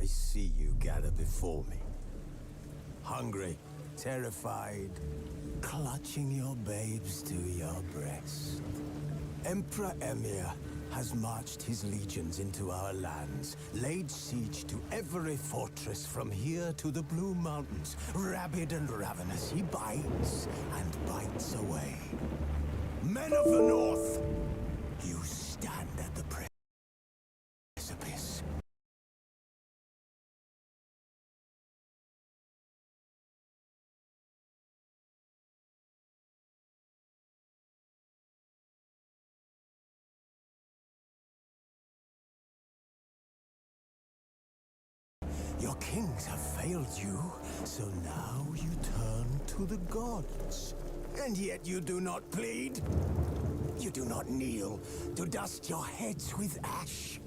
I see you gather before me. Hungry, terrified, clutching your babes to your breast. Emperor Emir has marched his legions into our lands, laid siege to every fortress from here to the Blue Mountains. Rabid and ravenous, he bites and bites away. Men of the North, you stand at the precipice. Your kings have failed you, so now you turn to the gods. And yet you do not plead. You do not kneel to dust your heads with ash.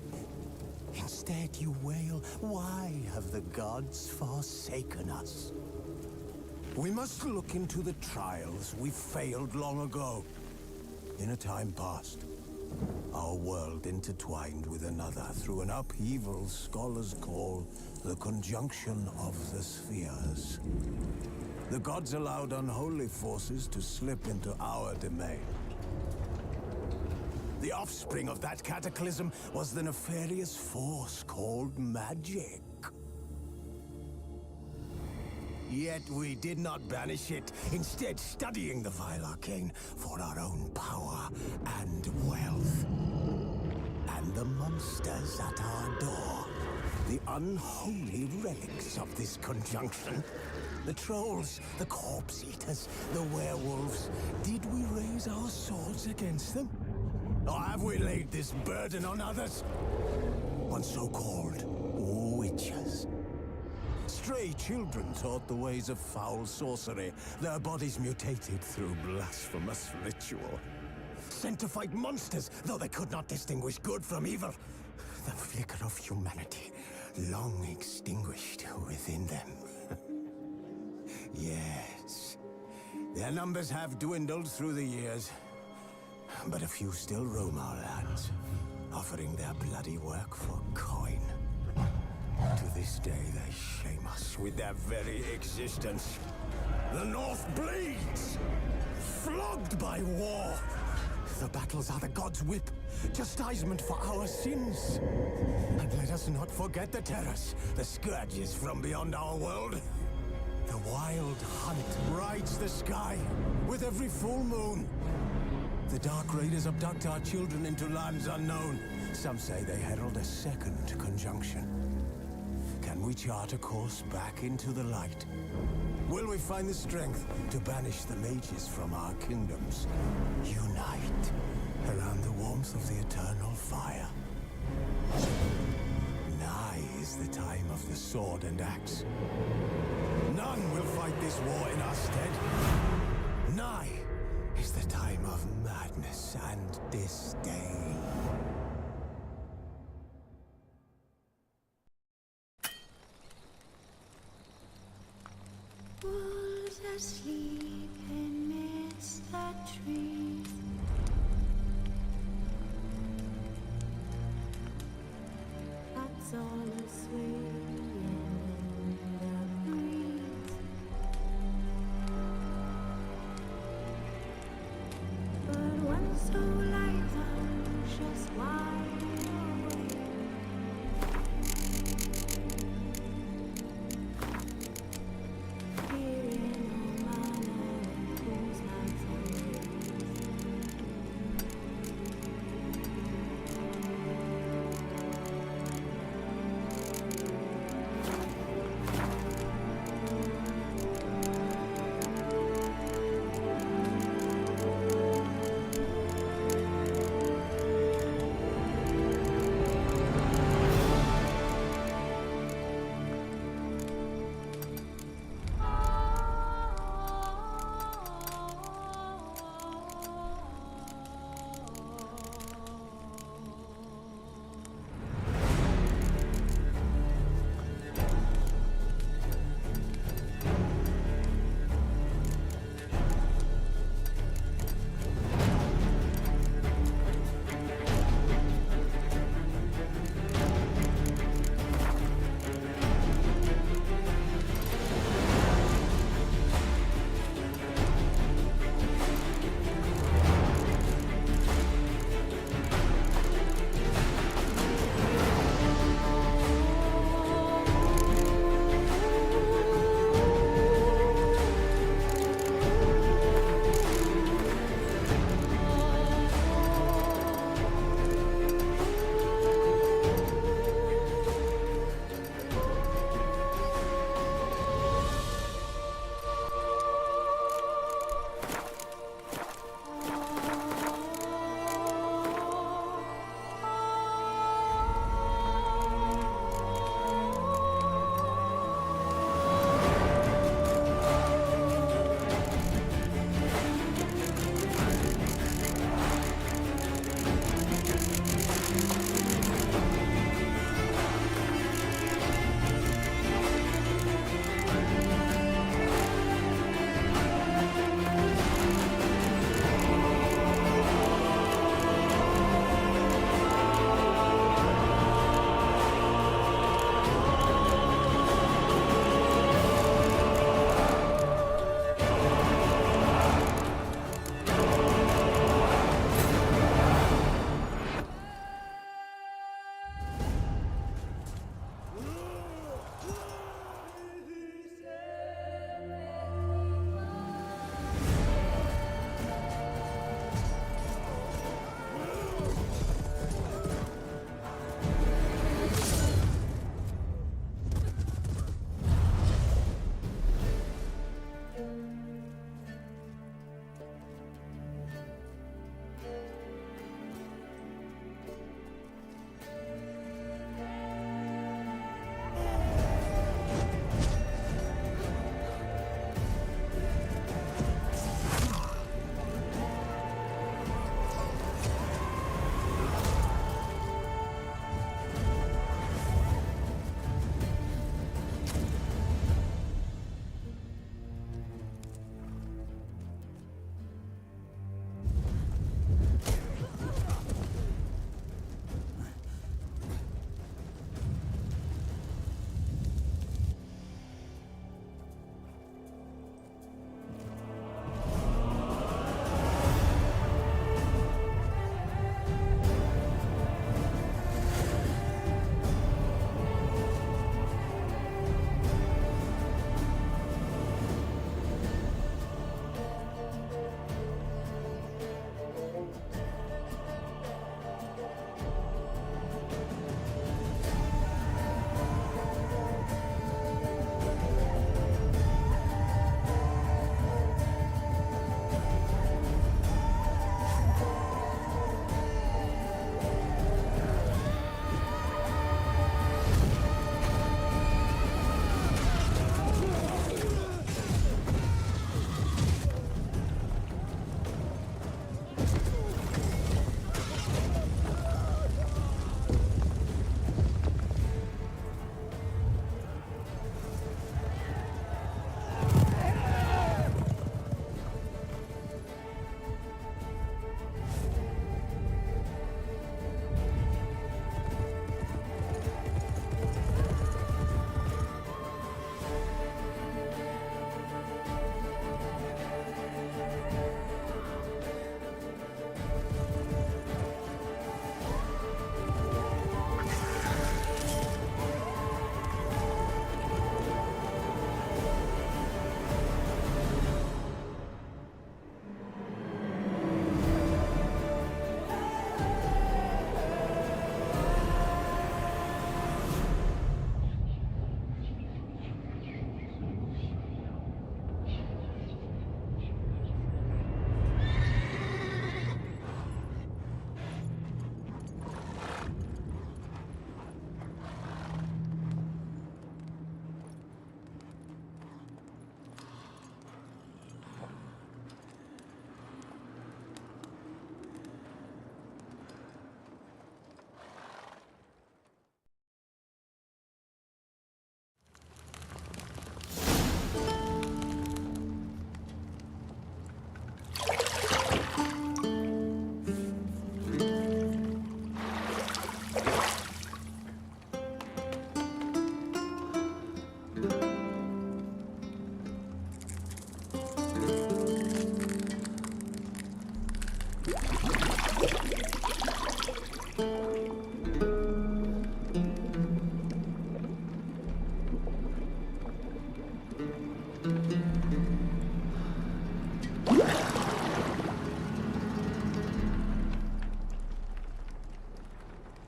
Instead you wail, why have the gods forsaken us? We must look into the trials we failed long ago. In a time past, our world intertwined with another through an upheaval scholars call the conjunction of the spheres. The gods allowed unholy forces to slip into our domain. The offspring of that cataclysm was the nefarious force called magic. Yet we did not banish it, instead studying the vile arcane for our own power and wealth. And the monsters at our door, the unholy relics of this conjunction. The trolls, the corpse eaters, the werewolves. Did we raise our swords against them? Or have we laid this burden on others? On so-called witches. Stray children taught the ways of foul sorcery, their bodies mutated through blasphemous ritual. Sent to fight monsters, though they could not distinguish good from evil. The flicker of humanity, long extinguished within them. Yes, their numbers have dwindled through the years, but a few still roam our lands, offering their bloody work for coin. To this day, they shame us with their very existence. The North bleeds, flogged by war. The battles are the gods' whip, chastisement for our sins. And let us not forget the terrors, the scourges from beyond our world. The wild hunt rides the sky with every full moon. The Dark Raiders abduct our children into lands unknown. Some say they herald a second conjunction. Can we chart a course back into the light? Will we find the strength to banish the mages from our kingdoms? Unite around the warmth of the eternal fire. Nigh is the time of the sword and axe. None will fight this war in our stead. Nigh is the time of madness and disdain. Wolves asleep amidst the trees. Cats all aswing in the breeze. But one soul lies anxious wide awake. Hearing all my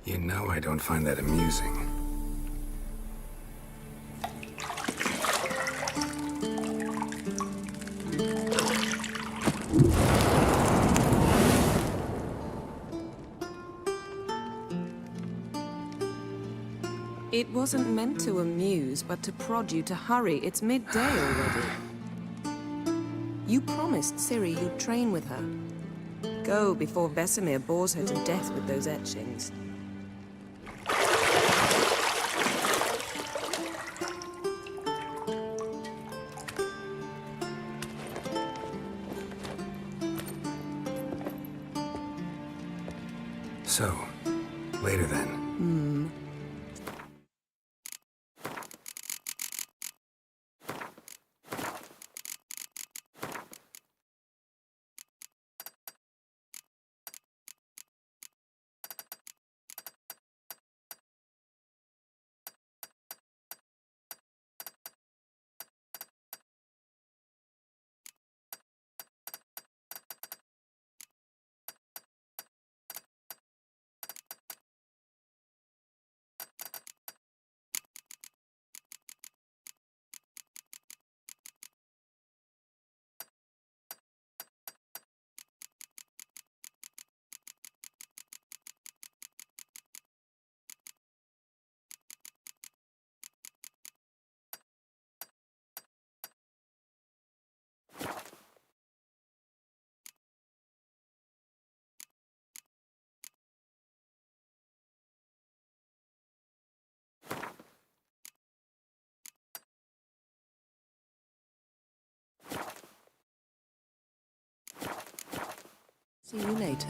You know I don't find that amusing. It wasn't meant to amuse, but to prod you to hurry. It's midday already. You promised Ciri you'd train with her. Go before Vesemir bores her to death with those etchings. So, later then. See you later.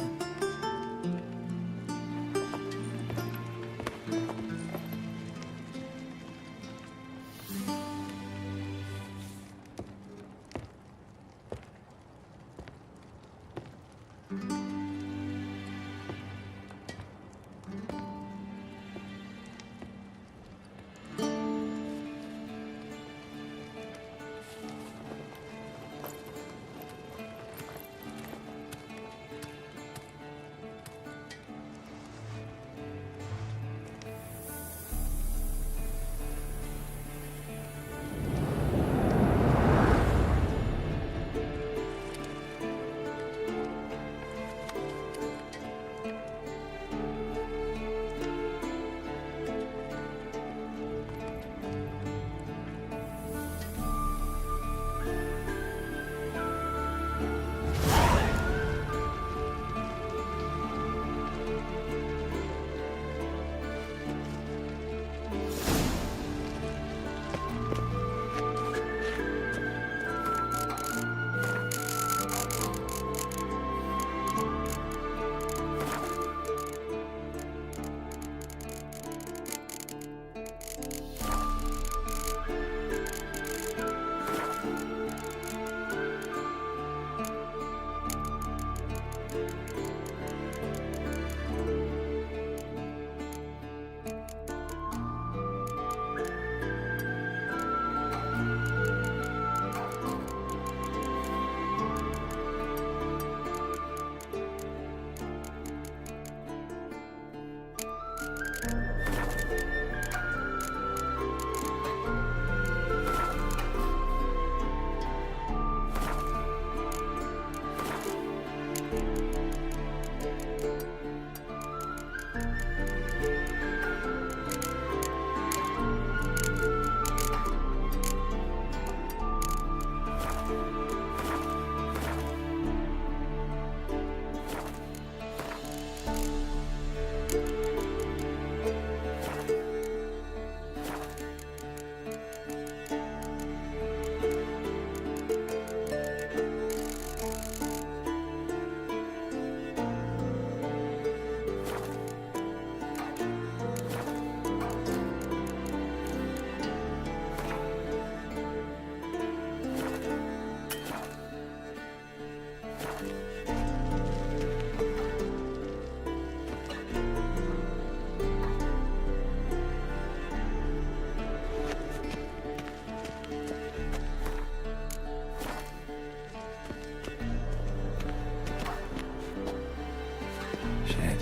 Shit.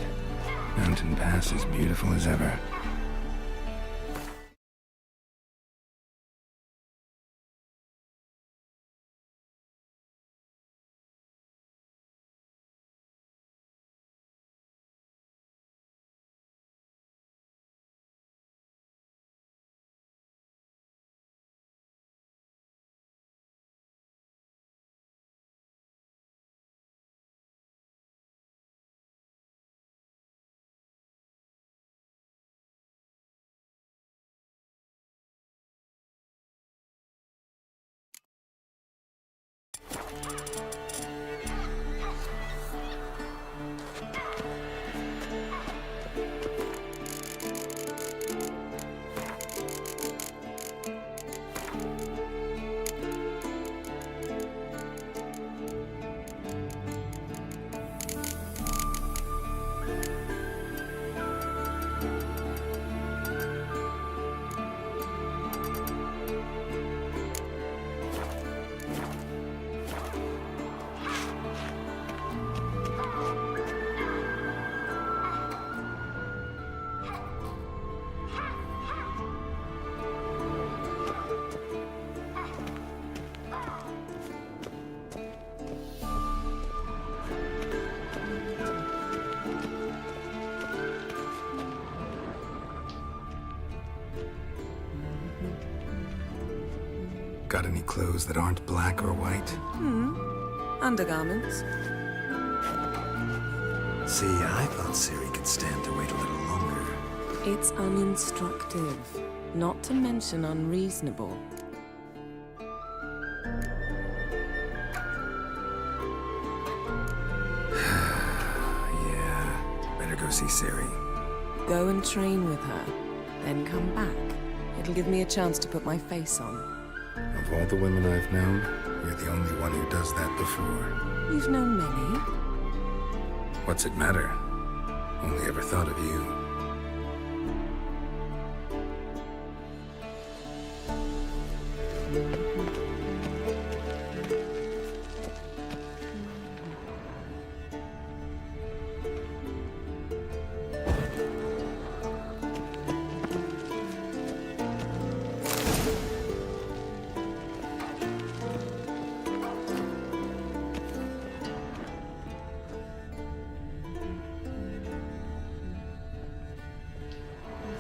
Mountain Pass is beautiful as ever. Got any clothes that aren't black or white? Undergarments. See, I thought Ciri could stand to wait a little longer. It's uninstructive, not to mention unreasonable. Yeah, better go see Ciri. Go and train with her, then come back. It'll give me a chance to put my face on. Of all the women I've known, you're the only one who does that before. You've known many. What's it matter? Only ever thought of you.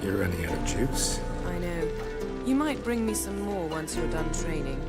You're running out of juice. I know. You might bring me some more once you're done training.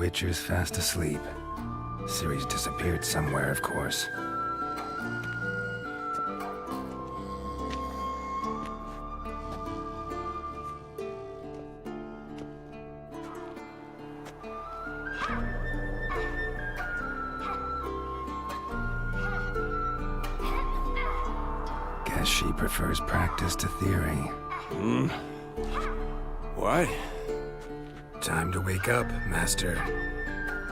Witcher's fast asleep. Ciri's disappeared somewhere, of course. Guess she prefers practice to theory. What? Time to wake up, Master.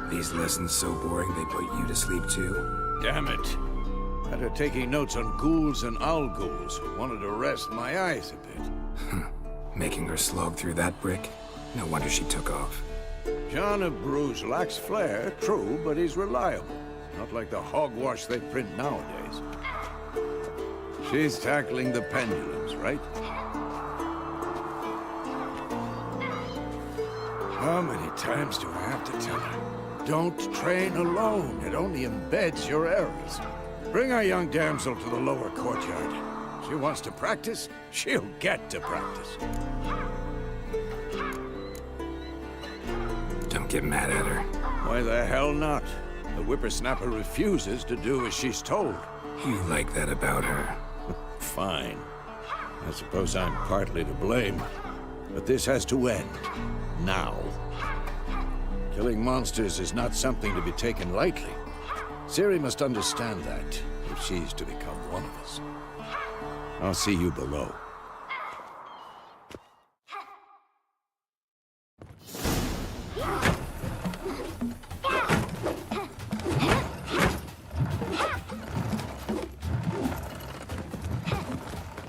These lessons so boring they put you to sleep too. Damn it. Had her taking notes on ghouls and owl ghouls. Wanted to rest my eyes a bit. Making her slog through that brick? No wonder she took off. John of Bruges lacks flair, true, but he's reliable. Not like the hogwash they print nowadays. She's tackling the pendulums, right? How many times do I have to tell her? Don't train alone. It only embeds your errors. Bring our young damsel to the lower courtyard. She wants to practice, she'll get to practice. Don't get mad at her. Why the hell not? The whippersnapper refuses to do as she's told. You like that about her. Fine. I suppose I'm partly to blame. But this has to end. Now. Killing monsters is not something to be taken lightly. Ciri must understand that, if she's to become one of us. I'll see you below.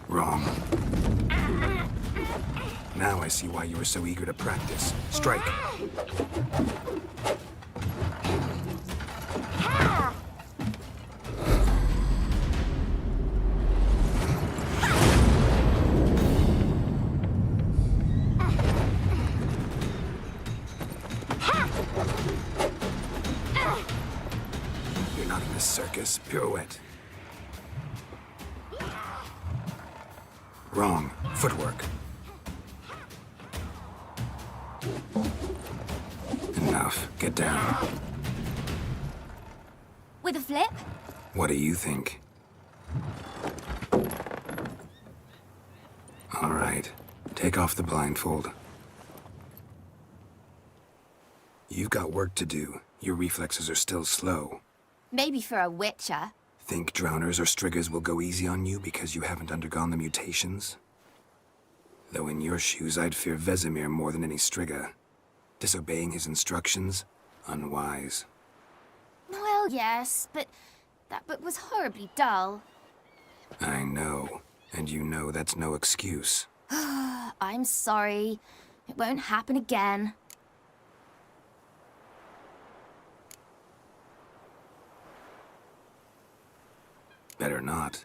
Wrong. Now I see why you were so eager to practice. Strike. You're not in a circus. Pirouette. Wrong. Footwork. Enough. Get down. With a flip? What do you think? All right. Take off the blindfold. You've got work to do. Your reflexes are still slow. Maybe for a witcher. Think drowners or striggers will go easy on you because you haven't undergone the mutations? Though in your shoes, I'd fear Vesemir more than any strigger. Disobeying his instructions? Unwise. Well, yes, but that book was horribly dull. I know. And you know that's no excuse. I'm sorry. It won't happen again. Better not.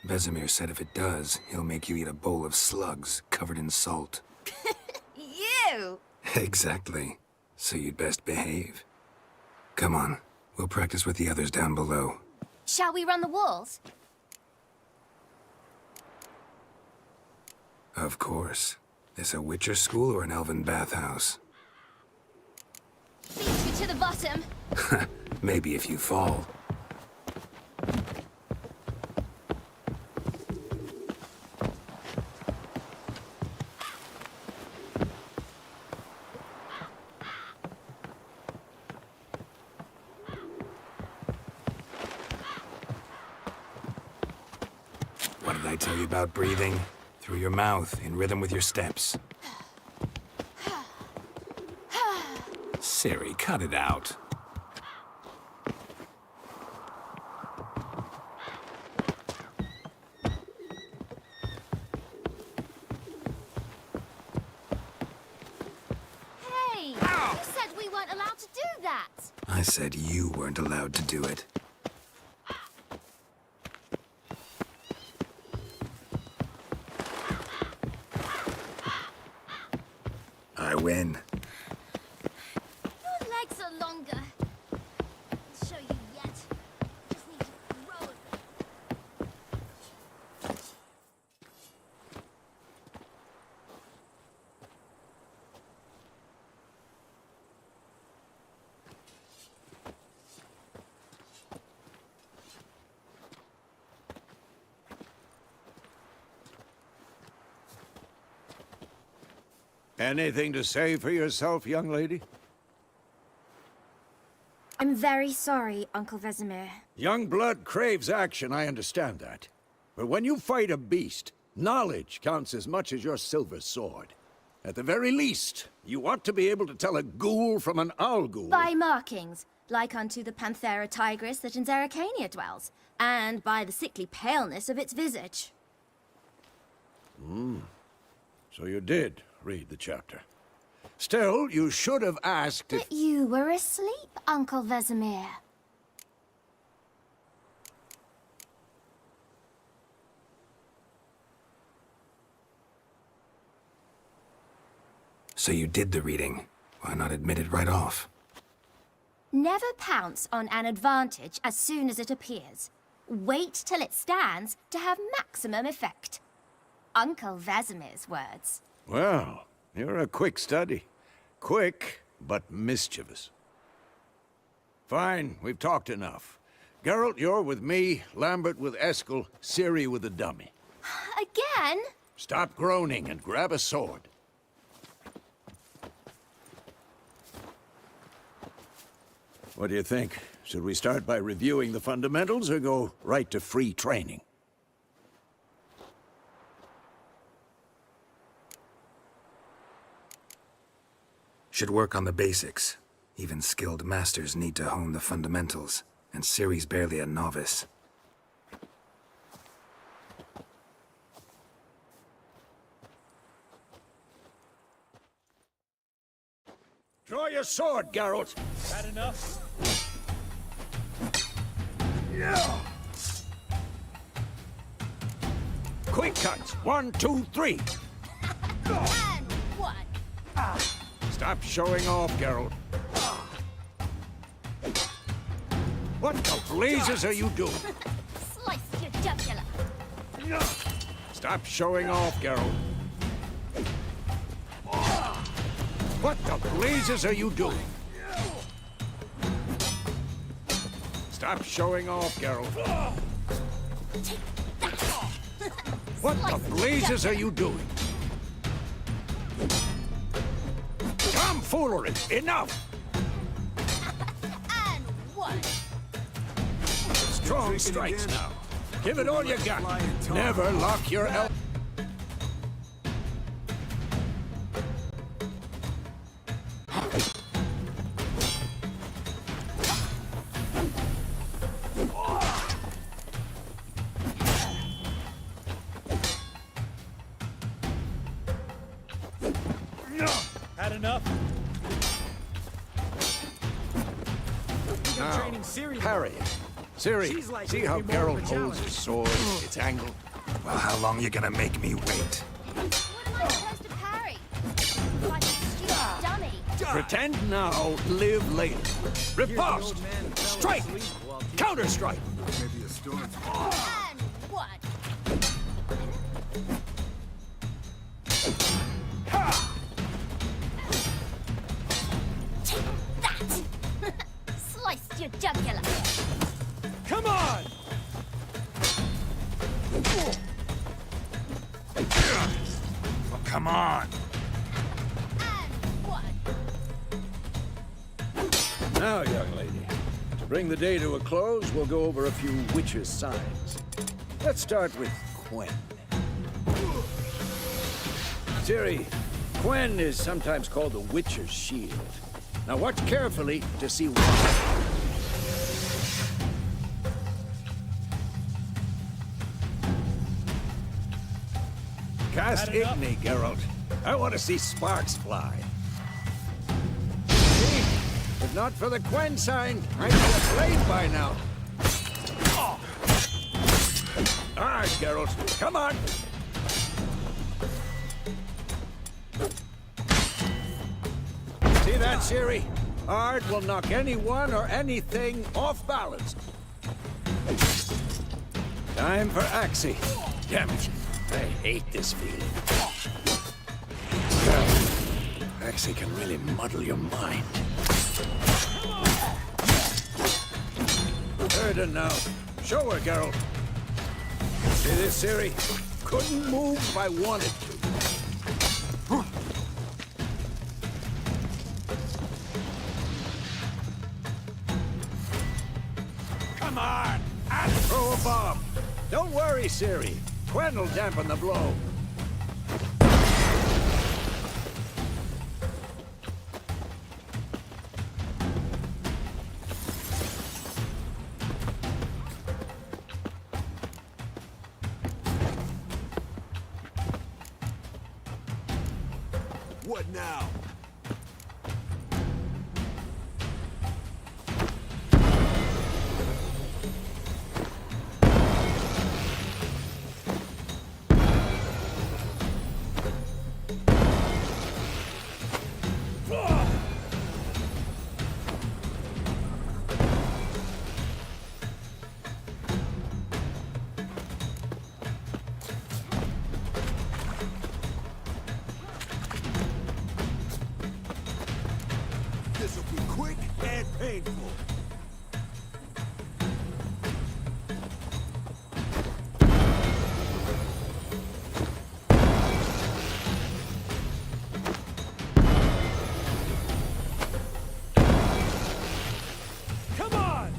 Vesemir said if it does, he'll make you eat a bowl of slugs covered in salt. You! Exactly. So you'd best behave. Come on. We'll practice with the others down below. Shall we run the walls? Of course. This a Witcher school or an elven bathhouse? Beat you to the bottom. Maybe if you fall. What did I tell you about breathing? Through your mouth, in rhythm with your steps. Ciri, cut it out. Hey! You said we weren't allowed to do that! I said you weren't allowed to do it. I win. Your legs are longer. I'll show you yet. Just need to grow a bit. Anything to say for yourself, young lady? I'm very sorry, Uncle Vesemir. Young blood craves action, I understand that. But when you fight a beast, knowledge counts as much as your silver sword. At the very least, you ought to be able to tell a ghoul from an owl ghoul. By markings, like unto the Panthera tigris that in Zerrikania dwells, and by the sickly paleness of its visage. So you did read the chapter. Still, you should have asked if... But you were asleep, Uncle Vesemir. So you did the reading. Why not admit it right off? Never pounce on an advantage as soon as it appears. Wait till it stands to have maximum effect. Uncle Vesemir's words. Well, you're a quick study. Quick, but mischievous. Fine, we've talked enough. Geralt, you're with me, Lambert with Eskel, Ciri with the dummy. Again? Stop groaning and grab a sword. What do you think? Should we start by reviewing the fundamentals or go right to free training? Should work on the basics. Even skilled masters need to hone the fundamentals, and Ciri's barely a novice. Draw your sword, Geralt! Had enough? Yeah. Quick cuts! 1, 2, 3! And one. Stop showing off, Geralt. What the blazes are you doing? Slice your jugular. Stop showing off, Geralt. What the blazes are you doing? Stop showing off, Geralt. Take that. What the blazes are you doing? Tomfoolery! Enough! And one. Strong strikes now. Give it all you got. Never lock your elbow. Had enough? Now, training Ciri. parry. Ciri, She's like see how giving me more of Geralt a holds challenge. his sword, its angle? Well, how long you gonna make me wait? What am I supposed to parry? Like a stupid dummy. Pretend now, live later. Riposte! old man fell Strike! asleep while teaching. Counter-strike! And one. Take that. Slice your jugular. Come on! Oh, come on! And one. Now, young lady, to bring the day to a close, we'll go over a few witches' signs. Let's start with Quen. Ciri, Quen is sometimes called the Witcher's Shield. Now watch carefully to see why. Cast Had enough? Igni, Geralt. I want to see sparks fly. See? If not for the Quen sign, I'd be a blade by now. All right, Geralt. Come on. See that, Ciri? Art will knock anyone or anything off balance. Time for Axii. Damn it. I hate this feeling. Axii can really muddle your mind. Erden now. Show her, Geralt. See this, Ciri? Couldn't move if I wanted to. Throw a bomb! Don't worry, Ciri. Quen will dampen the blow. What now? This'll be quick and painful. Come on!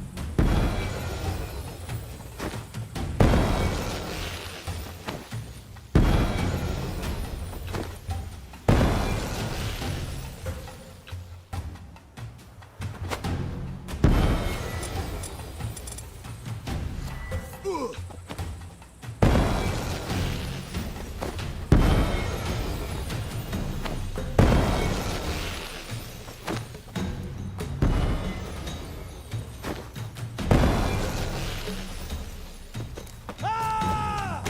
Ugh. Ah!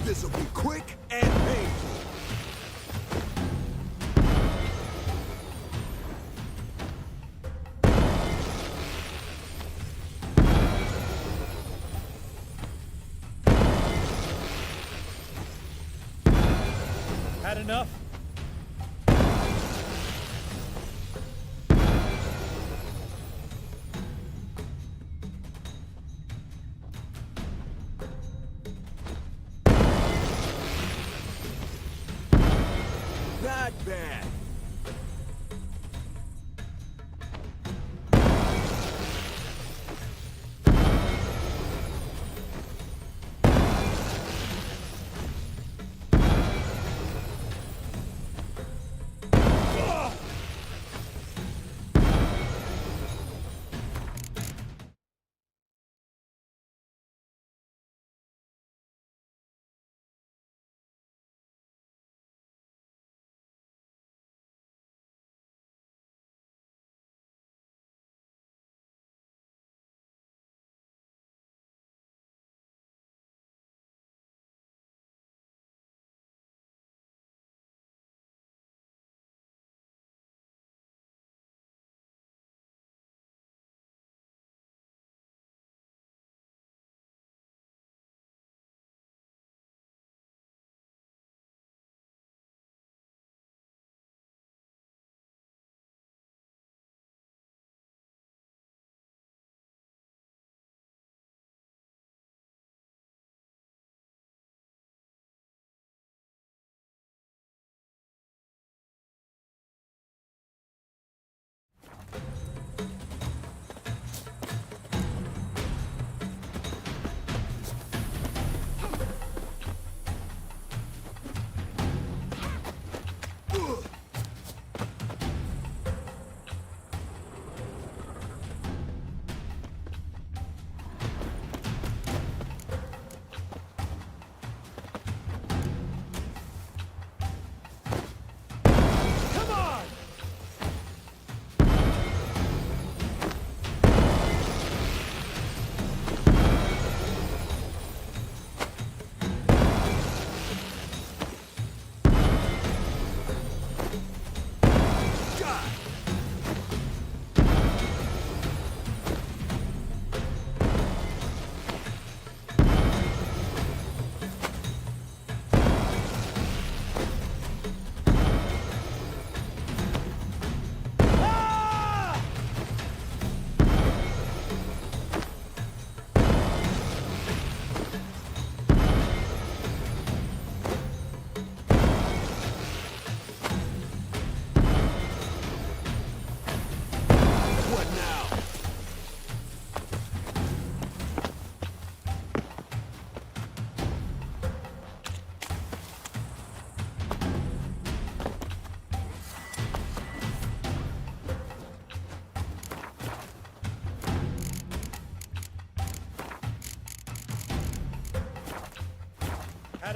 This'll be quick and painful. Had enough? Not bad.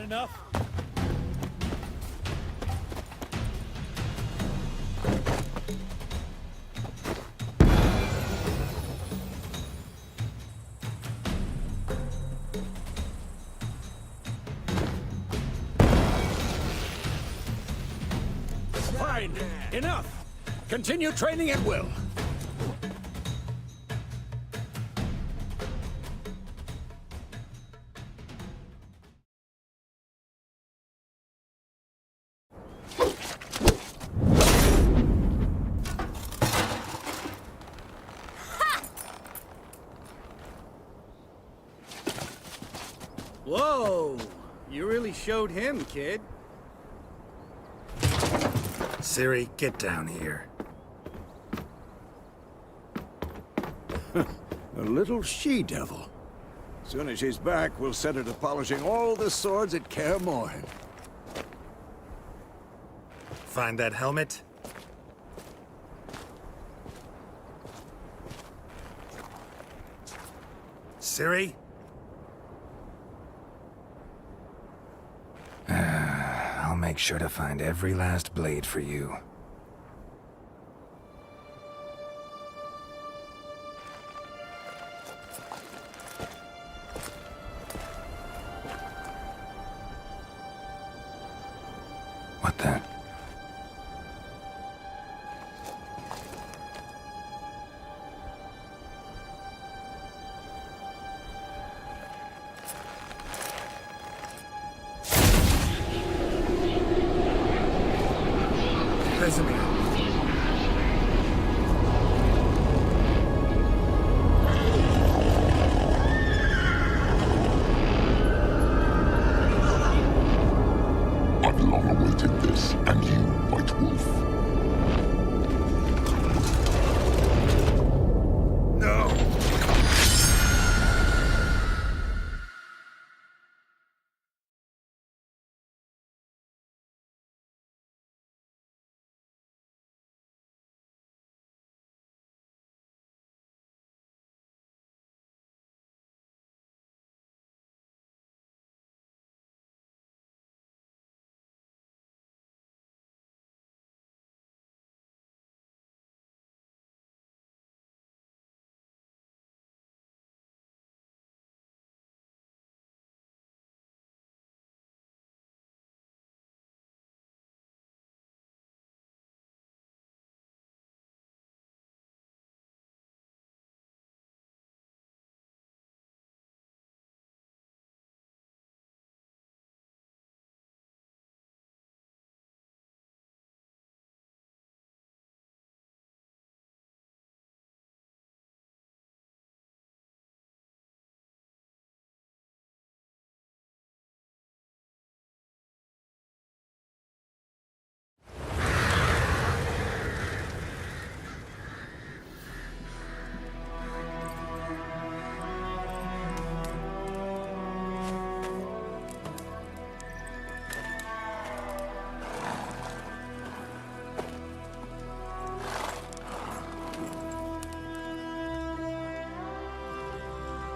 enough? Fine. Enough. Continue training at will. Whoa! You really showed him, kid. Ciri, get down here. A little she-devil. Soon as she's back, we'll set her to polishing all the swords at Kaer Morhen. Find that helmet? Ciri? I'll make sure to find every last blade for you. What the? Vesemir. I've long awaited this, and you, White Wolf. No!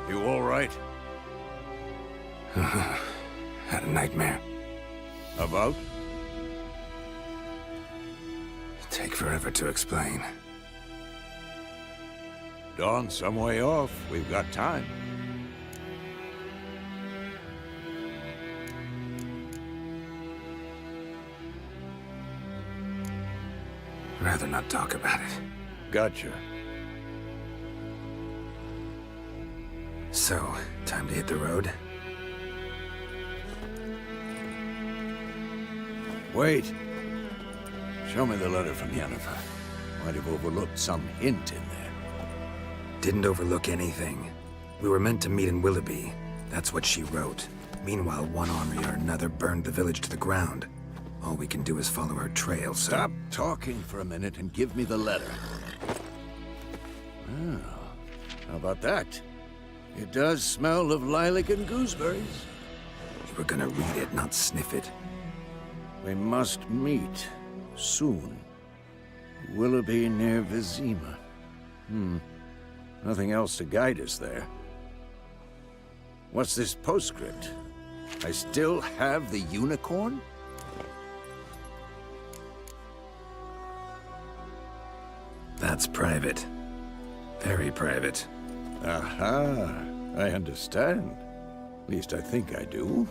You all right? Had a nightmare. About? Take forever to explain. Dawn's some way off. We've got time. Rather not talk about it. Gotcha. So, time to hit the road? Wait. Show me the letter from Yennefer. Might have overlooked some hint in there. Didn't overlook anything. We were meant to meet in Willoughby. That's what she wrote. Meanwhile, one army or another burned the village to the ground. All we can do is follow her trail, so... Stop talking for a minute and give me the letter. Oh, how about that? It does smell of lilac and gooseberries. You were gonna read it, not sniff it. We must meet soon. Willoughby near Vizima. Nothing else to guide us there. What's this postscript? I still have the unicorn? That's private. Very private. Aha, I understand. At least I think I do.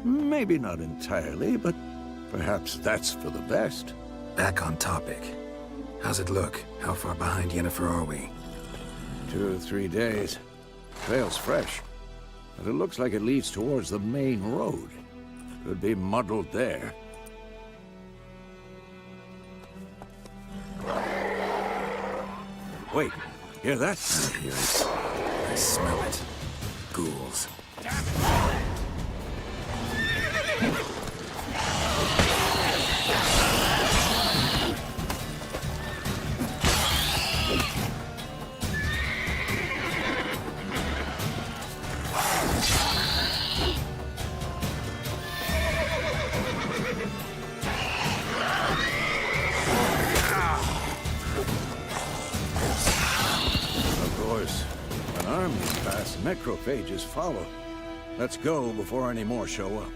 Maybe not entirely, but perhaps that's for the best. Back on topic. How's it look? How far behind Yennefer are we? 2 or 3 days. Trail's fresh. But it looks like it leads towards the main road. Could be muddled there. Wait, hear that? I hear it. I smell it. Ghouls. Of course, when armies pass, necrophages follow. Let's go before any more show up.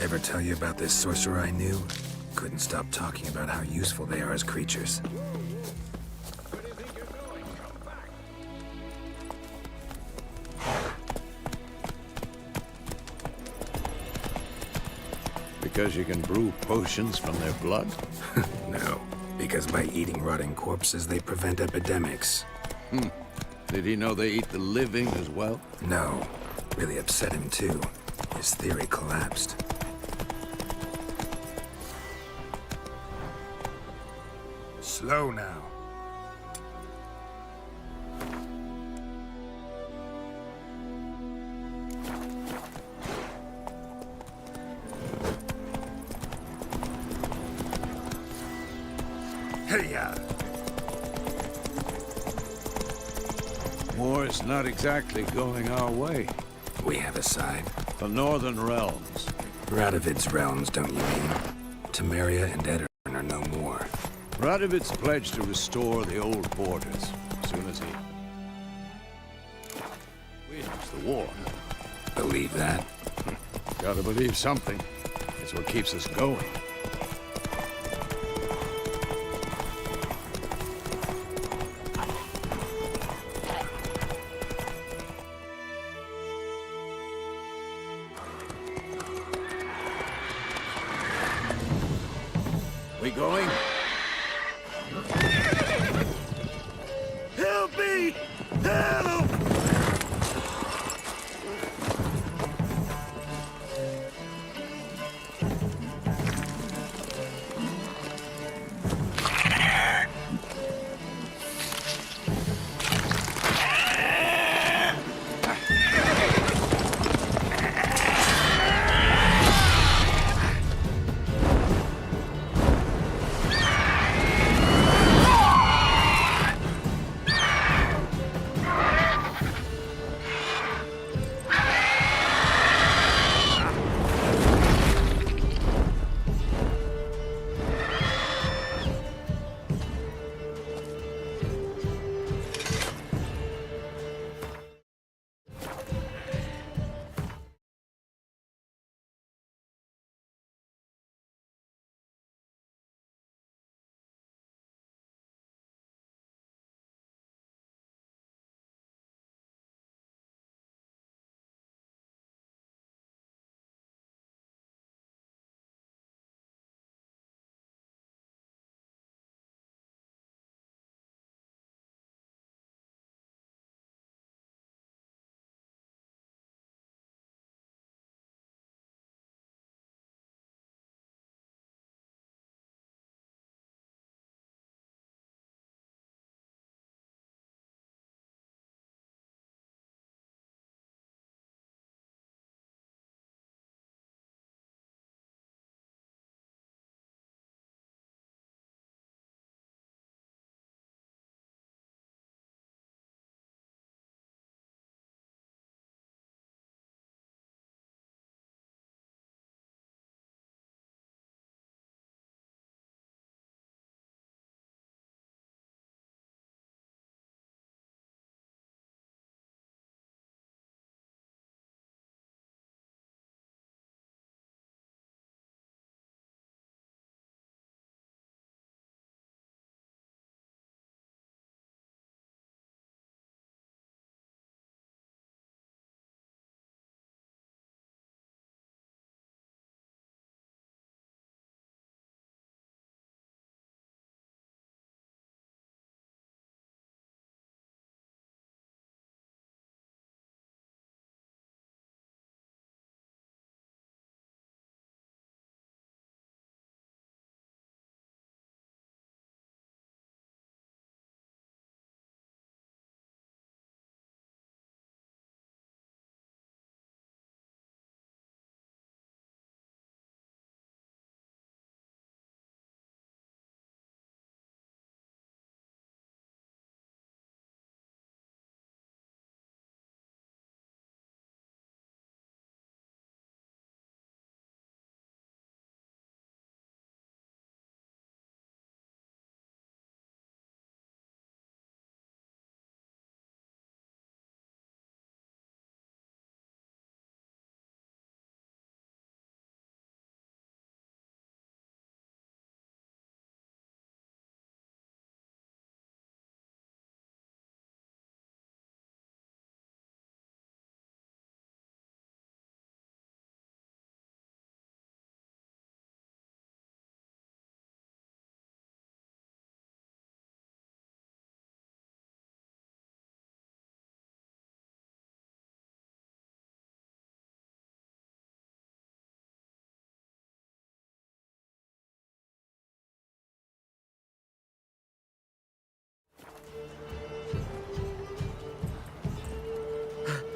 Ever tell you about this sorcerer I knew? Couldn't stop talking about how useful they are as creatures. Because you can brew potions from their blood? No, because by eating rotting corpses, they prevent epidemics. Did he know they eat the living as well? No, really upset him too. His theory collapsed. Slow now. Hey-ya! War's not exactly going our way. We have a side. The Northern Realms. Radovid's realms, don't you mean? Temeria and Edirne are no more. Radovid's pledged to restore the old borders as soon as he wins the war. Believe that? Gotta believe something. It's what keeps us going. We going? Help me! Help!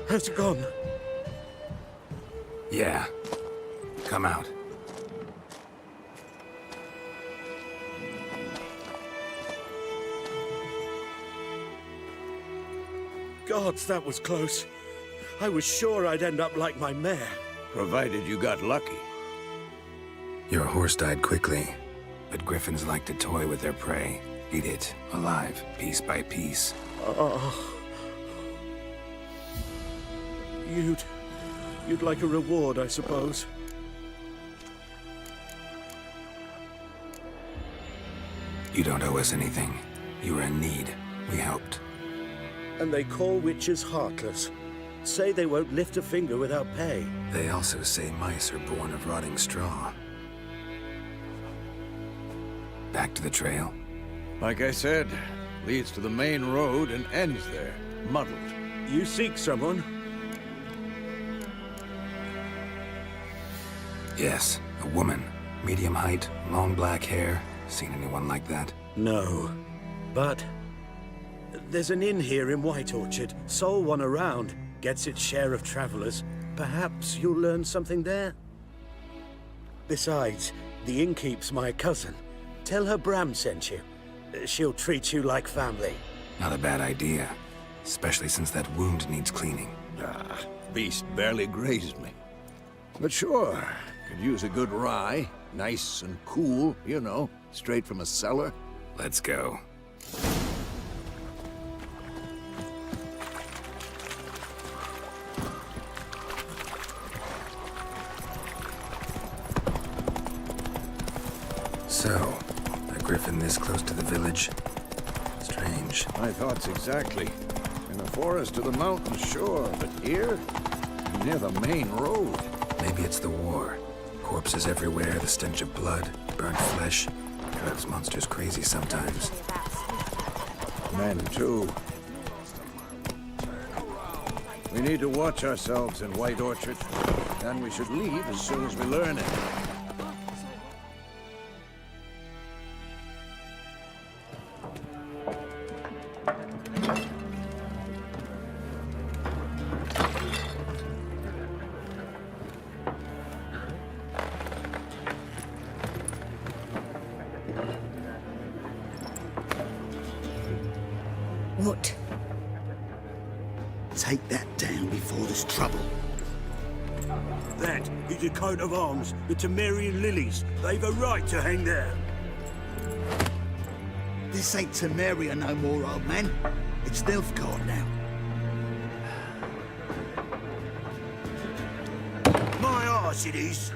has gone. Yeah. Come out. Gods, that was close. I was sure I'd end up like my mare. Provided you got lucky. Your horse died quickly, but griffins like to toy with their prey. Eat it, alive, piece by piece. Oh. You'd like a reward, I suppose. You don't owe us anything. You were in need. We helped. And they call witches heartless. Say they won't lift a finger without pay. They also say mice are born of rotting straw. Back to the trail? Like I said, leads to the main road and ends there, muddled. You seek someone? Yes, a woman. Medium height, long black hair. Seen anyone like that? No. But there's an inn here in White Orchard. Sole one around. Gets its share of travelers. Perhaps you'll learn something there? Besides, the innkeep's my cousin. Tell her Bram sent you. She'll treat you like family. Not a bad idea. Especially since that wound needs cleaning. Ah, beast barely grazed me. But sure, could use a good rye. Nice and cool, you know, straight from a cellar. Let's go. So, a griffin this close to the village? Strange. My thoughts exactly. In the forest to the mountains, sure, but here? Near the main road. Maybe it's the war. Corpses everywhere, the stench of blood, burnt flesh. Drives monsters crazy sometimes. Men, too. We need to watch ourselves in White Orchard, and we should leave as soon as we learn it. What? Take that down before there's trouble. That is a coat of arms, the Temerian lilies. They've a right to hang there. This ain't Temeria no more, old man. It's Nilfgaard now. My arse it is.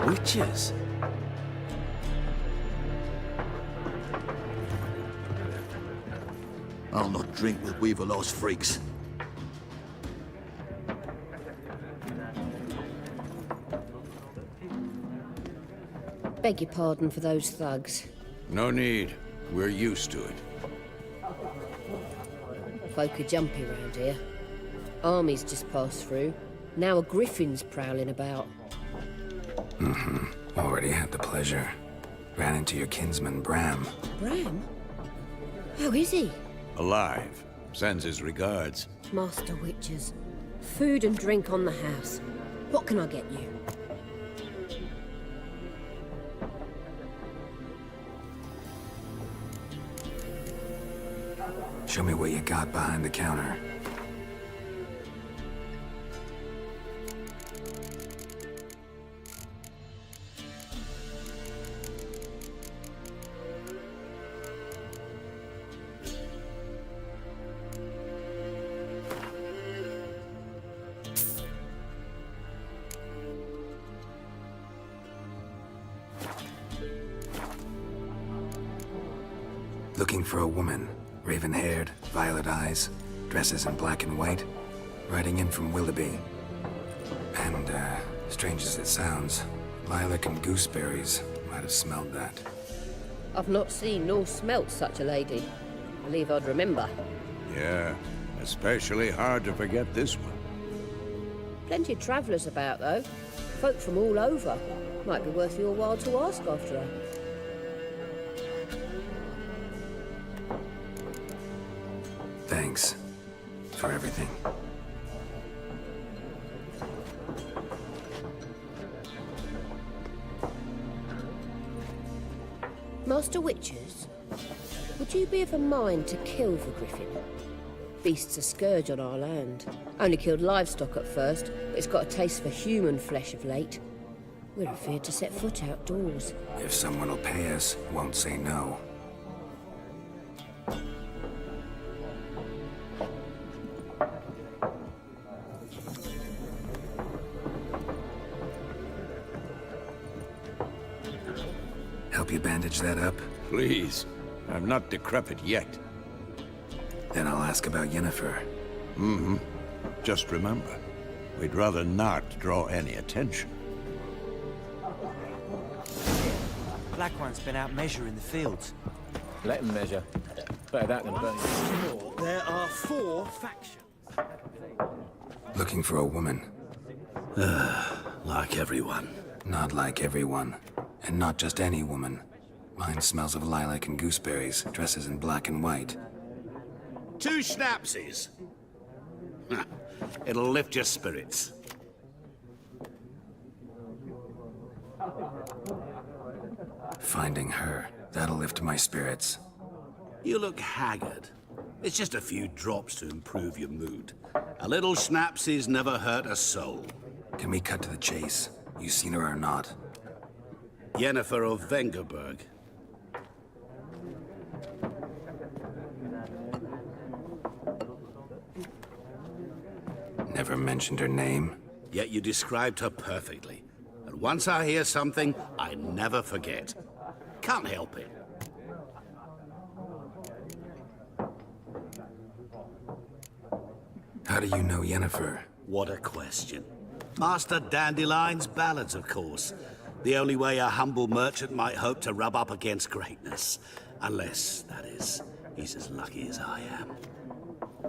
Witches? I'll not drink with Weaverlost freaks. Beg your pardon for those thugs. No need. We're used to it. Folk are jumpy round here. Armies just passed through. Now a griffin's prowling about. Already had the pleasure. Ran into your kinsman, Bram. Bram? How is he? Alive. Sends his regards. Master Witches. Food and drink on the house. What can I get you? Show me what you got behind the counter. Looking for a woman. Raven-haired, violet eyes, dresses in black and white. Riding in from Willoughby. And, strange as it sounds, lilac and gooseberries might have smelled that. I've not seen nor smelt such a lady. I believe I'd remember. Yeah, especially hard to forget this one. Plenty of travellers about, though. Folk from all over. Might be worth your while to ask after her. Thanks for everything. Master Witchers, would you be of a mind to kill the griffin? Beast's a scourge on our land. Only killed livestock at first, but it's got a taste for human flesh of late. We're afeard to set foot outdoors. If someone will pay us, won't say no. Help you bandage that up? Please. I'm not decrepit yet. Then I'll ask about Yennefer. Mm-hmm. Just remember, we'd rather not draw any attention. Black One's been out measuring the fields. Let him measure. Better that than burning. There are 4 factions. Looking for a woman. Like everyone. Not like everyone. And not just any woman. Mine smells of lilac and gooseberries, dresses in black and white. 2 schnapsies. It'll lift your spirits. Finding her, that'll lift my spirits. You look haggard. It's just a few drops to improve your mood. A little schnapsies never hurt a soul. Can we cut to the chase? You seen her or not? Yennefer of Vengerberg. Never mentioned her name. Yet you described her perfectly. And once I hear something, I never forget. Can't help it. How do you know Yennefer? What a question. Master Dandelion's ballads, of course. The only way a humble merchant might hope to rub up against greatness. Unless, that is, he's as lucky as I am.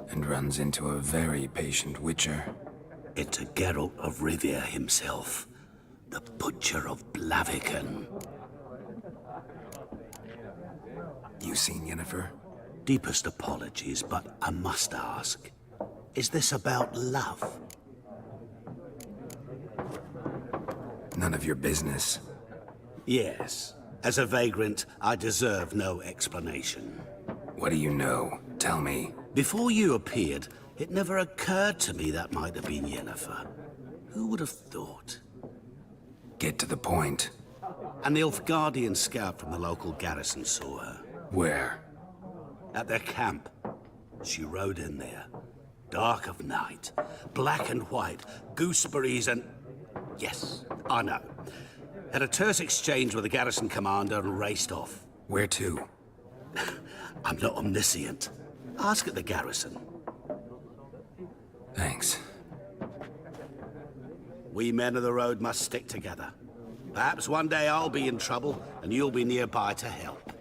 And runs into a very patient witcher. Into Geralt of Rivia himself. The Butcher of Blaviken. You seen Yennefer? Deepest apologies, but I must ask. Is this about love? None of your business. Yes. As a vagrant, I deserve no explanation. What do you know? Tell me. Before you appeared, it never occurred to me that might have been Yennefer. Who would have thought? Get to the point. An Nilfgaardian scout from the local garrison saw her. Where? At their camp. She rode in there. Dark of night. Black and white. Gooseberries and... Yes, I know. Had a terse exchange with the garrison commander and raced off. Where to? I'm not omniscient. Ask at the garrison. Thanks. We men of the road must stick together. Perhaps one day I'll be in trouble, and you'll be nearby to help.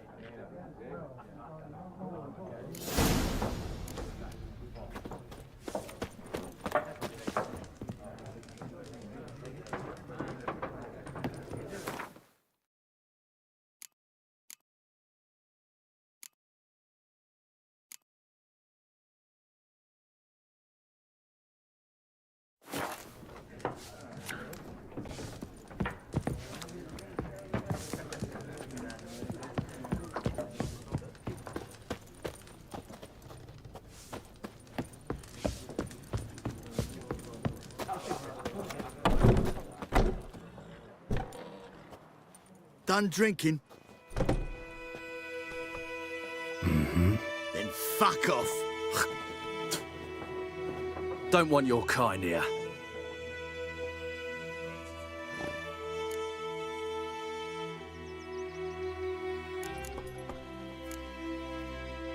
Done drinking? Mm-hmm. Then fuck off. Don't want your kind here.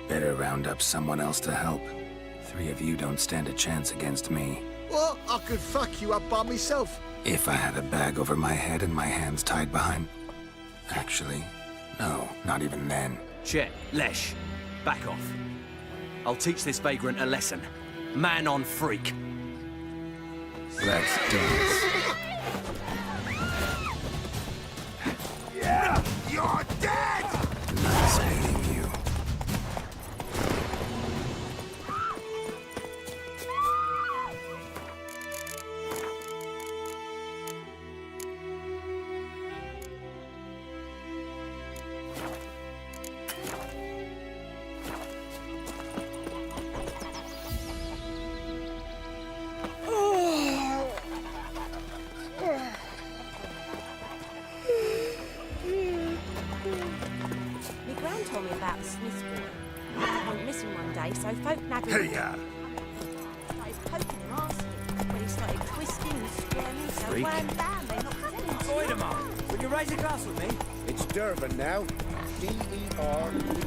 Better round up someone else to help. 3 of you don't stand a chance against me. Well, I could fuck you up by myself. If I had a bag over my head and my hands tied behind... Actually, No, not even then. Chet, Lesh, back off. I'll teach this vagrant a lesson. Man on freak. Let's dance. Yeah! You're dead! Nice meeting you. My gran told me about the Smiths boy. He went missing one day, so folk nabbed him. Hey-ya! Started poking him arse when he started twisting and squirming, so Freak. wham bam, they knocked his head in. Wait a moment. Will you raise a glass with me? It's Durban now. D-E-R-B-A-N.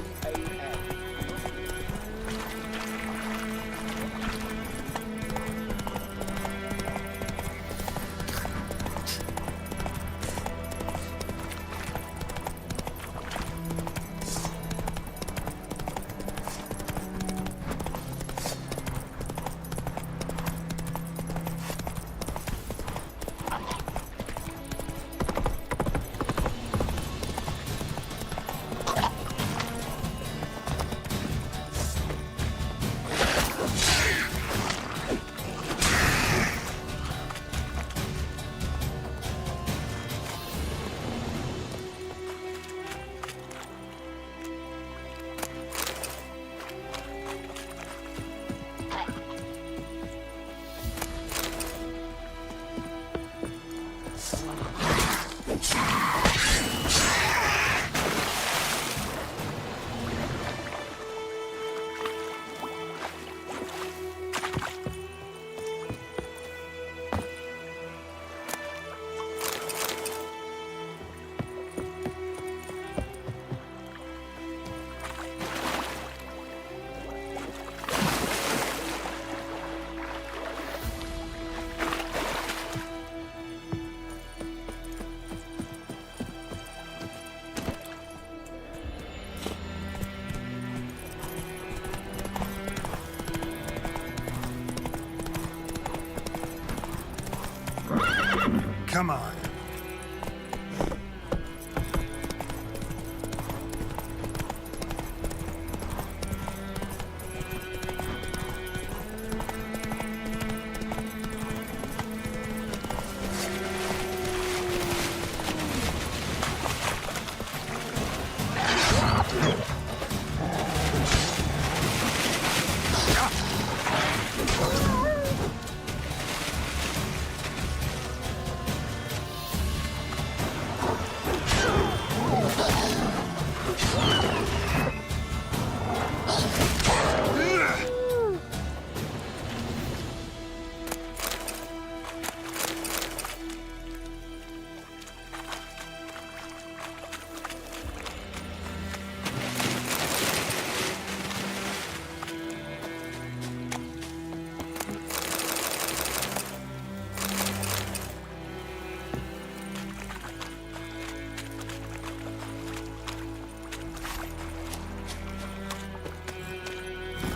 Come on.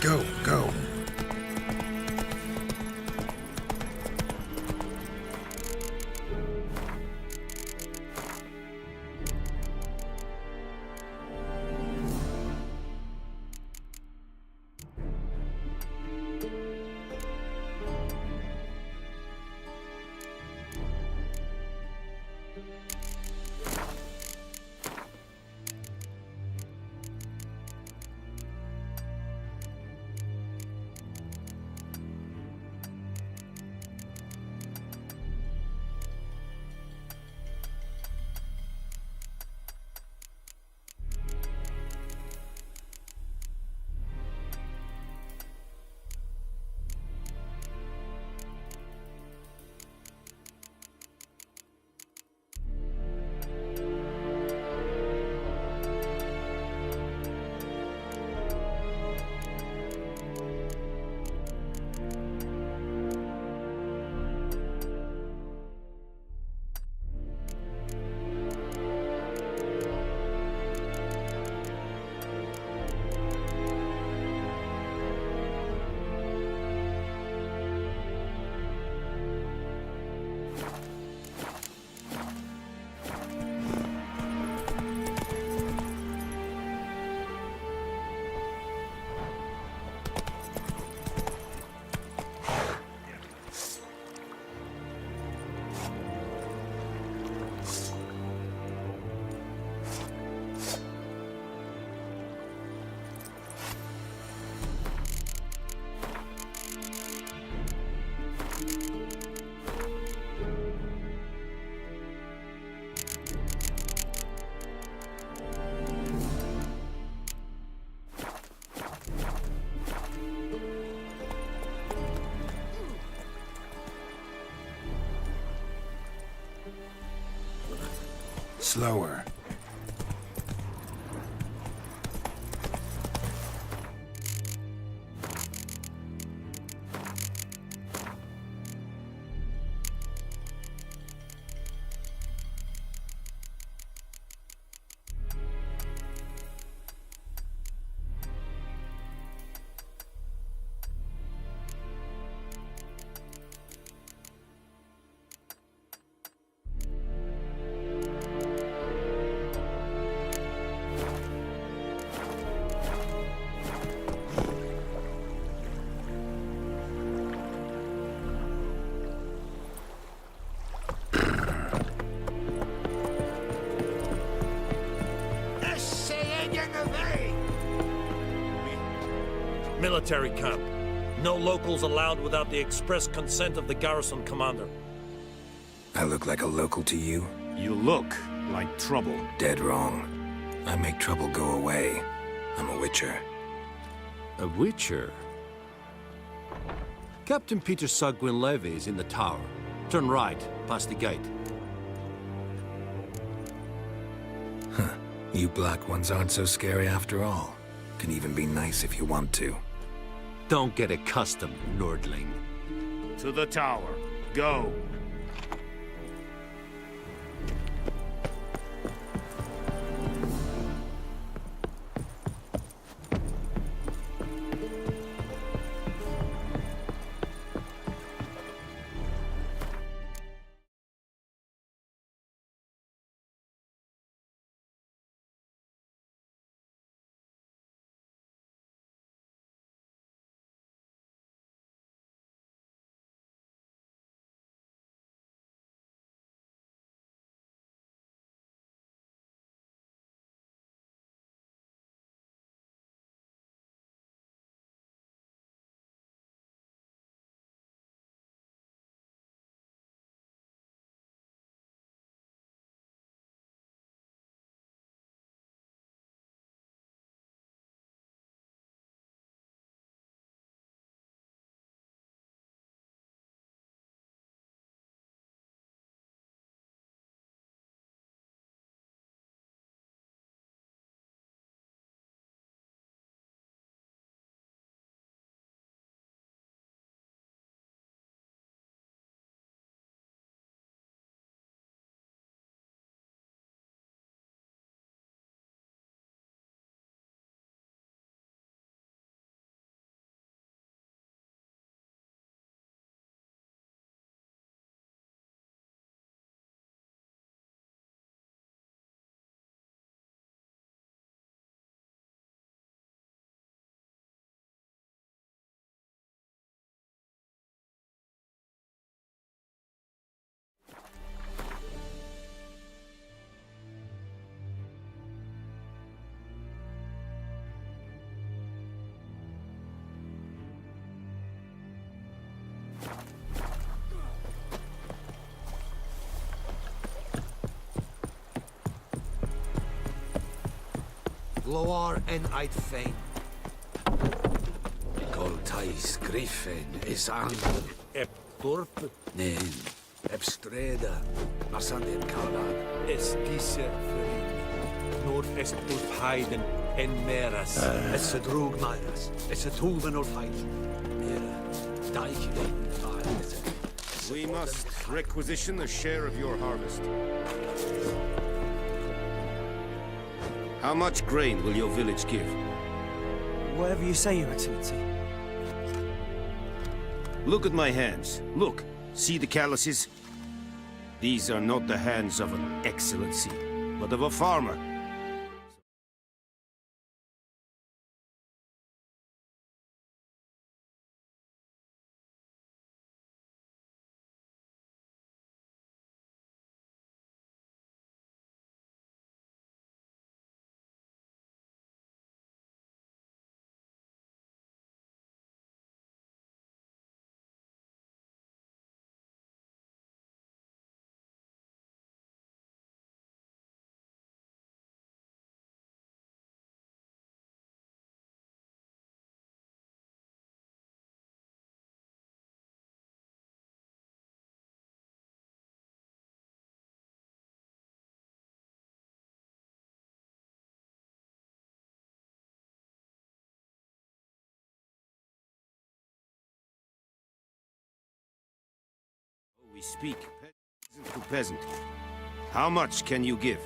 Go, go. Slower. Military camp. No locals allowed without the express consent of the garrison commander. I look like a local to you? You look like trouble. Dead wrong. I make trouble go away. I'm a witcher. A witcher? Captain Peter Sagwin Levy is in the tower. Turn right, past the gate. Huh. You black ones aren't so scary after all. Can even be nice if you want to. Don't get accustomed, Nordling. To the tower. Go. Loar en uit fein. Coltais Griffin is aan. Ep dorp? Nee, ep streda. Maar san den Kalad. Es diese vriend. Noord est ulf heiden en meras. Es se droog meiras. Es se toven ul feil. Mera. Deichelen. We must requisition a share of your harvest. How much grain will your village give? Whatever you say, Your Excellency. Look at my hands. Look. See the calluses? These are not the hands of an excellency, but of a farmer. We speak peasant to peasant. How much can you give?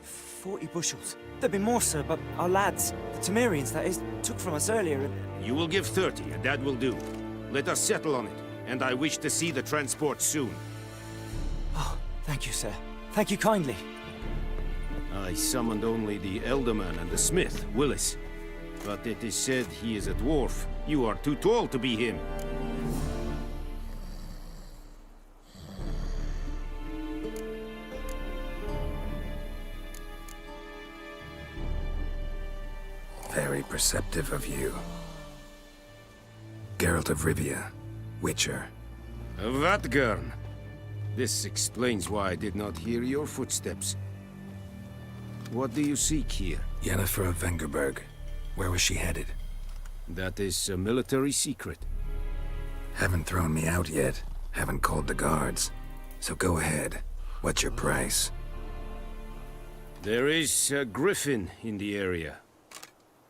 40 bushels. There'd be more, sir, but our lads, the Temerians, that is, took from us earlier and... You will give 30, and that will do. Let us settle on it, and I wish to see the transport soon. Oh, thank you, sir. Thank you kindly. I summoned only the Elderman and the smith, Willis. But it is said he is a dwarf. You are too tall to be him. Very perceptive of you. Geralt of Rivia, Witcher. Vatgern. This explains why I did not hear your footsteps. What do you seek here? Yennefer of Vengerberg. Where was she headed? That is a military secret. Haven't thrown me out yet. Haven't called the guards. So go ahead. What's your price? There is a griffin in the area.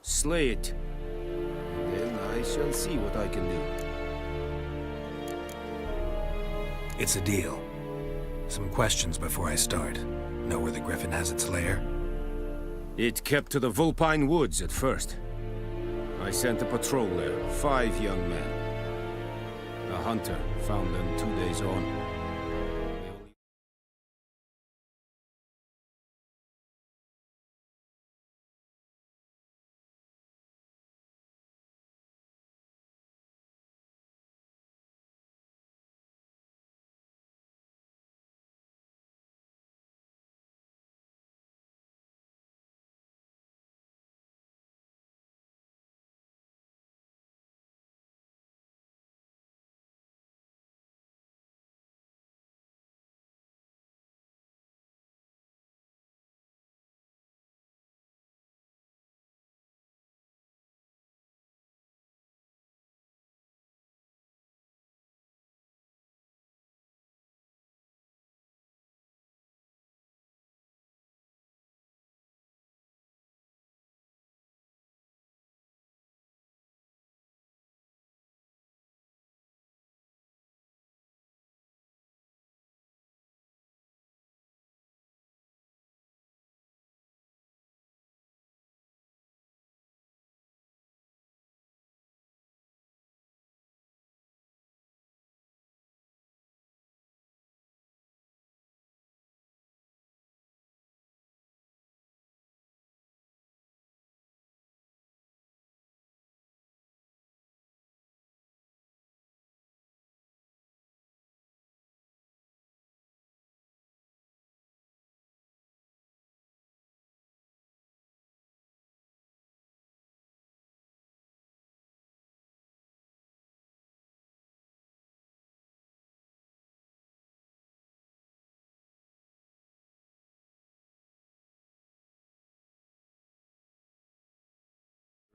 Slay it. And then I shall see what I can do. It's a deal. Some questions before I start. Know where the griffin has its lair? It kept to the Vulpine Woods at first. I sent a patrol there, 5 young men. A hunter found them 2 days on.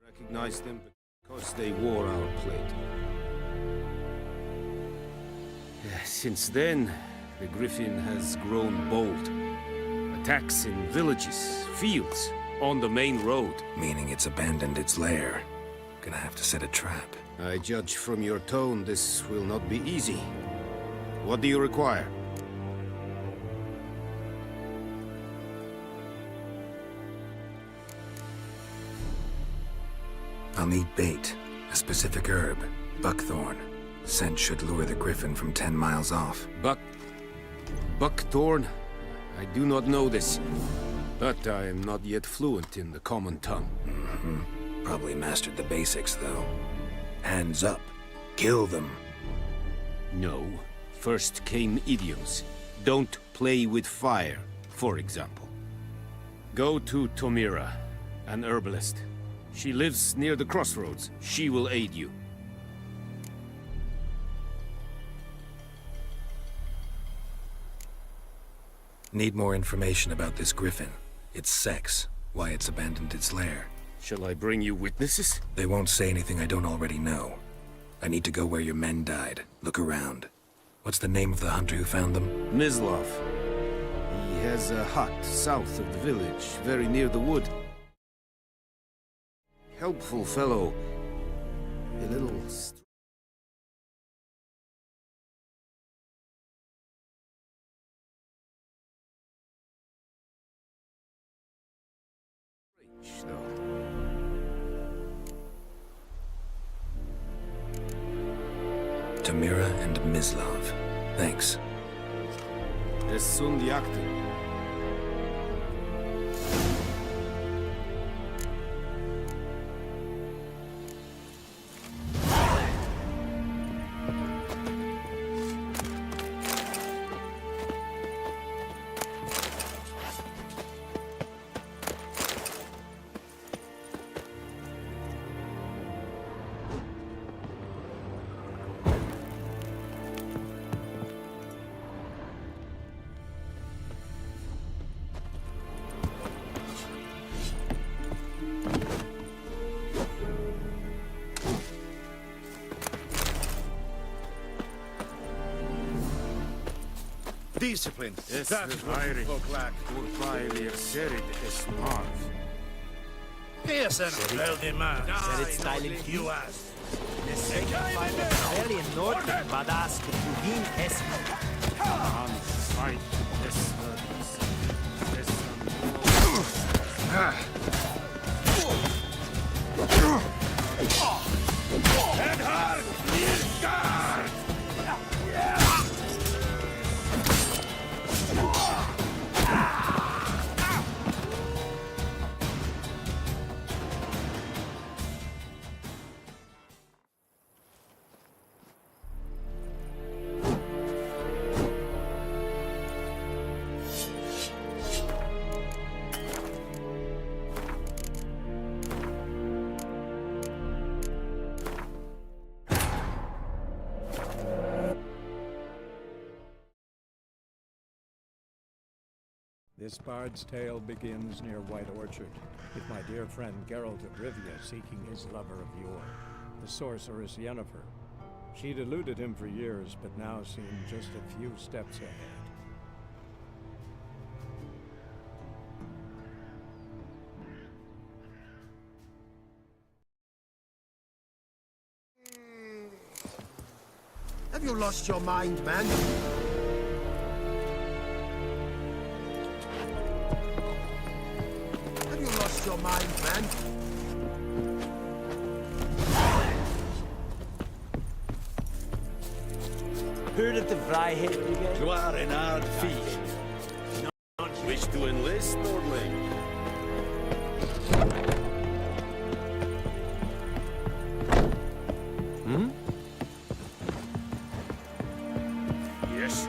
Recognize them because they wore our plate. Since then, the Griffin has grown bold. Attacks in villages, fields, on the main road. Meaning it's abandoned its lair. Gonna have to set a trap. I judge from your tone this will not be easy. What do you require? I'll need bait, a specific herb, buckthorn. Scent should lure the griffin from 10 miles off. Buckthorn? I do not know this, but I am not yet fluent in the common tongue. Probably mastered the basics, though. Hands up. Kill them. No. First came idioms. Don't play with fire, for example. Go to Tomira, an herbalist. She lives near the crossroads. She will aid you. Need more information about this griffin. Its sex, why it's abandoned its lair. Shall I bring you witnesses? They won't say anything I don't already know. I need to go where your men died. Look around. What's the name of the hunter who found them? Mislav. He has a hut south of the village, very near the wood. Helpful fellow. A little though. Tamira and Mislav. Thanks. Es sunt die Akte. Discipline. Es That's what Irish. folk lack. Urpailir serid es Marv. Yes, and wealthy man. Said it styling You asked. The second fight of rebellion Northern Badass Kutugin Esmo. Han fight es Mördes. Es Head hard! Guard! This bard's tale begins near White Orchard, with my dear friend Geralt of Rivia seeking his lover of yore, the sorceress Yennefer. She'd eluded him for years, but now seemed just a few steps ahead. Have you lost your mind, man? Have you lost your mind, man? Heard of the Vrijheid Brigade? Gloire en hard feet. Wish to enlist, Nordling? Hmm? Yes.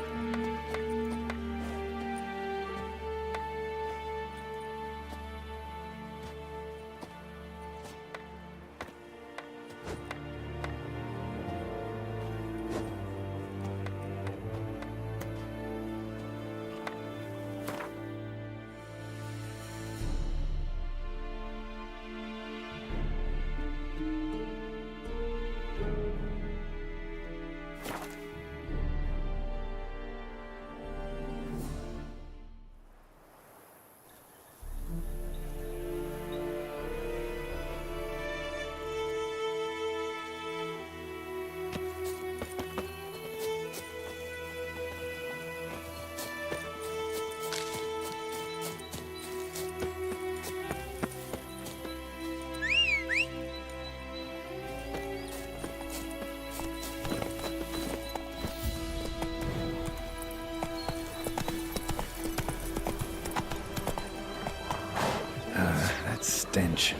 That stench.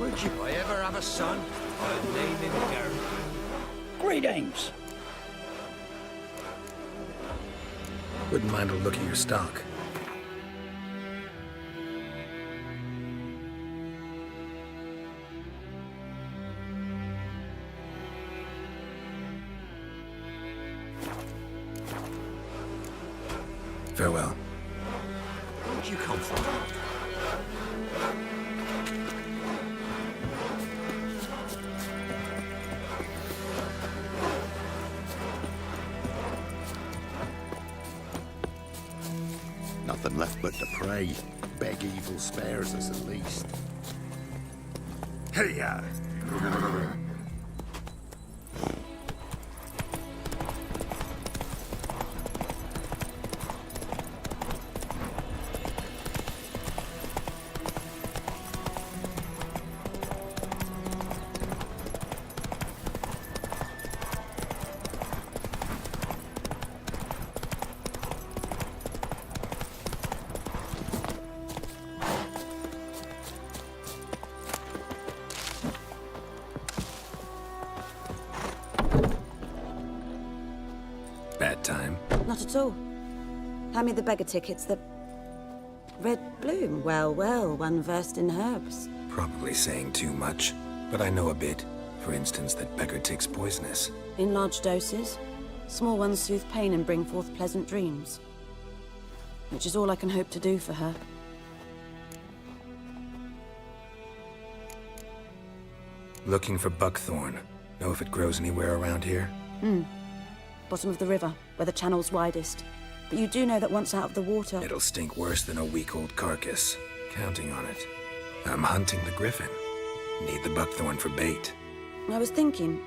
George, if I ever have a son, I'll name him Gareth. Greetings. Wouldn't mind a look at your stock. Farewell. Where'd you come from? Nothing left but to pray. Beg evil spares us at least. Hey-ya! Bad time? Not at all. Hand me the beggar tickets, the red bloom. Well, well, one versed in herbs. Probably saying too much, but I know a bit. For instance, that beggar tick's poisonous. In large doses. Small ones soothe pain and bring forth pleasant dreams. Which is all I can hope to do for her. Looking for buckthorn. Know if it grows anywhere around here? Bottom of the river, where the channel's widest. But you do know that once out of the water... It'll stink worse than a week-old carcass. Counting on it. I'm hunting the griffin. Need the buckthorn for bait. I was thinking...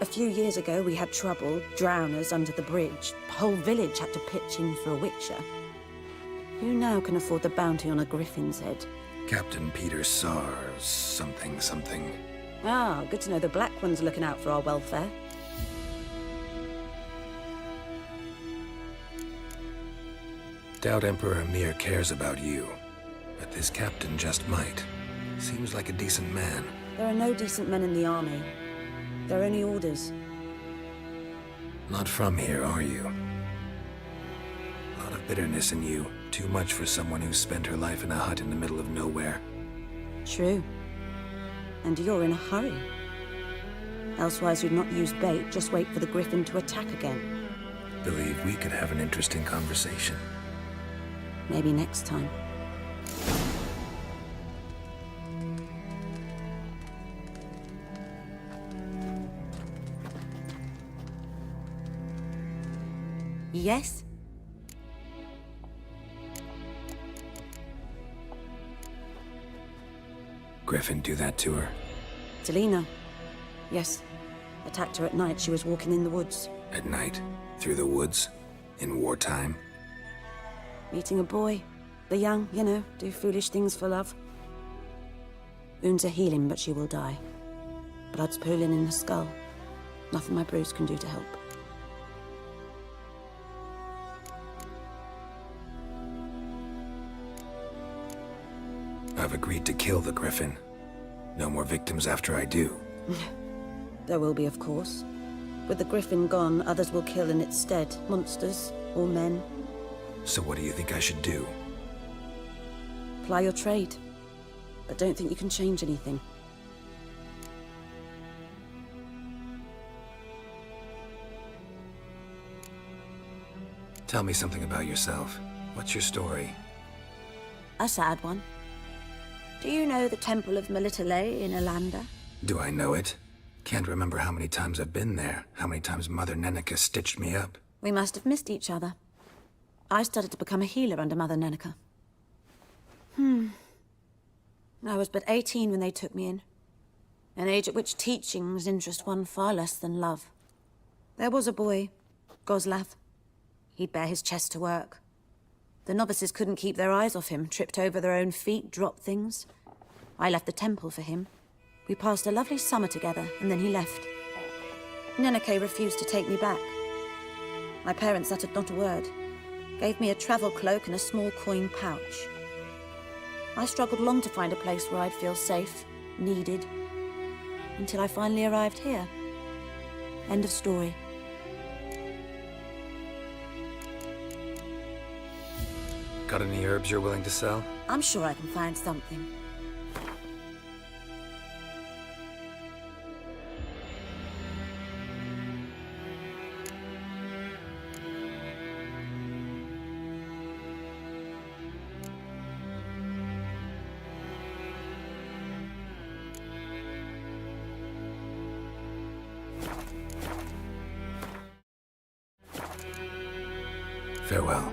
A few years ago, we had trouble, drowners under the bridge. The whole village had to pitch in for a witcher. Who now can afford the bounty on a griffin's head? Captain Peter Sars, something. Ah, good to know the Black One's looking out for our welfare. Doubt Emperor Emir cares about you, but this captain just might. Seems like a decent man. There are no decent men in the army. They're only orders. Not from here, are you? A lot of bitterness in you. Too much for someone who's spent her life in a hut in the middle of nowhere. True. And you're in a hurry. Elsewise you'd not use bait, just wait for the griffin to attack again. Believe we could have an interesting conversation. Maybe next time. Yes? Griffin do that to her? Delina. Yes. Attacked her at night. She was walking in the woods. At night? Through the woods? In wartime? Meeting a boy. The young, you know, do foolish things for love. Wounds are healing, but she will die. Blood's pooling in her skull. Nothing my bruise can do to help. I've agreed to kill the griffin. No more victims after I do. There will be, of course. With the griffin gone, others will kill in its stead. Monsters, or men. So what do you think I should do? Ply your trade. But don't think you can change anything. Tell me something about yourself. What's your story? A sad one. Do you know the Temple of Melitele in Alanda? Do I know it? Can't remember how many times I've been there, how many times Mother Neneka stitched me up. We must have missed each other. I studied to become a healer under Mother Neneka. I was but 18 when they took me in. An age at which teachings interest one far less than love. There was a boy, Goslav. He'd bare his chest to work. The novices couldn't keep their eyes off him, tripped over their own feet, dropped things. I left the temple for him. We passed a lovely summer together, and then he left. Neneke refused to take me back. My parents uttered not a word. Gave me a travel cloak and a small coin pouch. I struggled long to find a place where I'd feel safe. needed, until I finally arrived here. End of story. Got any herbs you're willing to sell? I'm sure I can find something. Farewell.